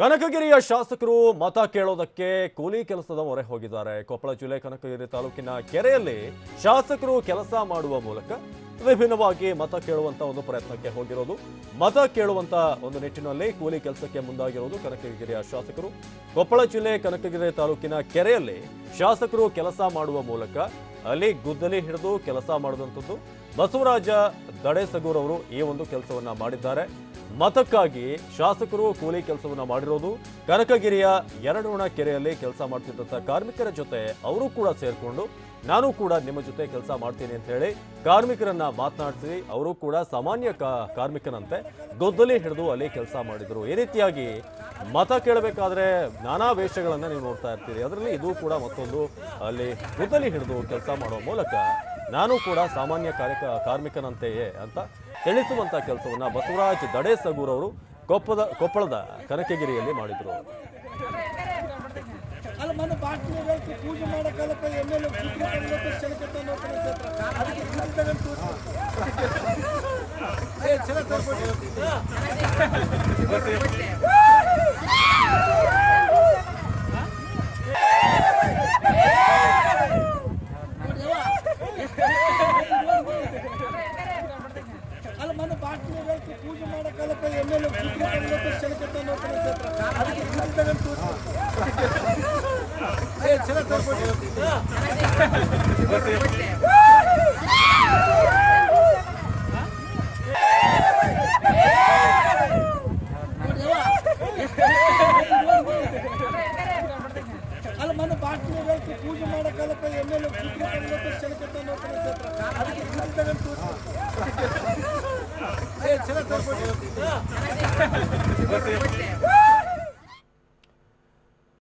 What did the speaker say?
ಕನಕಗಿರಿಯ ಶಾಸಕರು ಮತ ಕೇಳೋದಕ್ಕೆ ಕೂಲಿ ಕೆಲಸದ ಮೊರೆ ಹೋಗಿದ್ದಾರೆ. ಕೊಪ್ಪಳ ಜಿಲ್ಲೆ ಕನಕಗಿರಿ ತಾಲೂಕಿನ ಕೆರೆಯಲ್ಲಿ ಶಾಸಕರು ಕೆಲಸ ಮಾಡುವ ಮೂಲಕ ವಿಭಿನ್ನವಾಗಿ ಮತ ಕೇಳುವಂತ ಒಂದು ಪ್ರಯತ್ನಕ್ಕೆ ಹೋಗಿರೋದು. ಮತ ಕೇಳುವಂತ ಒಂದು ನಿಟ್ಟಿನಲ್ಲಿ ಕೂಲಿ ಕೆಲಸಕ್ಕೆ ಮುಂದಾಗಿರೋದು ಕನಕಗಿರಿಯ ಶಾಸಕರು. ಕೊಪ್ಪಳ ಜಿಲ್ಲೆ ಕನಕಗಿರಿ ತಾಲೂಕಿನ ಕೆರೆಯಲ್ಲಿ ಶಾಸಕರು ಕೆಲಸ ಮಾಡುವ ಮೂಲಕ ಅಲ್ಲಿ ಗುದ್ದಲಿ ಹಿಡಿದು ಕೆಲಸ ಮಾಡಿದಂಥದ್ದು. ಬಸವರಾಜ ದಡೇಸಗೂರ್ ಅವರು ಈ ಒಂದು ಕೆಲಸವನ್ನ ಮಾಡಿದ್ದಾರೆ. ಮತಕ್ಕಾಗಿ ಶಾಸಕರು ಕೂಲಿ ಕೆಲಸವನ್ನ ಮಾಡಿರೋದು. ಕನಕಗಿರಿಯ ಎರಡೋಣ ಕೆರೆಯಲ್ಲಿ ಕೆಲಸ ಮಾಡ್ತಿದ್ದಂಥ ಕಾರ್ಮಿಕರ ಜೊತೆ ಅವರು ಕೂಡ ಸೇರ್ಕೊಂಡು ನಾನು ಕೂಡ ನಿಮ್ಮ ಜೊತೆ ಕೆಲಸ ಮಾಡ್ತೀನಿ ಅಂತ ಹೇಳಿ ಕಾರ್ಮಿಕರನ್ನ ಮಾತನಾಡಿಸಿ ಅವರು ಕೂಡ ಸಾಮಾನ್ಯ ಕಾರ್ಮಿಕನಂತೆ ಗೊದ್ದಲಿ ಹಿಡಿದು ಅಲ್ಲಿ ಕೆಲಸ ಮಾಡಿದ್ರು. ಈ ರೀತಿಯಾಗಿ ಮತ ಕೇಳಬೇಕಾದ್ರೆ ನಾನಾ ವೇಷಗಳನ್ನ ನೀವು ನೋಡ್ತಾ ಇರ್ತೀರಿ. ಅದರಲ್ಲಿ ಇದು ಕೂಡ ಮತ್ತೊಂದು ಅಲ್ಲಿ ಗೊದ್ದಲಿ ಹಿಡಿದು ಕೆಲಸ ಮಾಡುವ ಮೂಲಕ ನಾನು ಕೂಡ ಸಾಮಾನ್ಯ ಕಾರ್ಮಿಕನಂತೆಯೇ ಅಂತ ತಿಳಿಸುವಂತ ಕೆಲಸವನ್ನ ಬಸವರಾಜ್ ದಡೇಸಗೂರ್ ಅವರು ಕೊಪ್ಪಳದ ಕನಕಗಿರಿಯಲ್ಲಿ ಮಾಡಿದ್ರು. ಪೂಜೆ ಮಾಡೋ ಕಾಲಕ್ಕೆ ಎಮ್ಮೆಲ್ಲೆ ಪೂಜೆ ಮಾಡೋ ಕಾಲಕ್ಕೆ ಎಮ್ಮೆಲ್ಲೆ ಪೂಜೆ ಮಾಡೋ ಕಾಲಕ್ಕೆ ಎಮ್ಮೆಲ್ಲೆ ಅದಕ್ಕೆ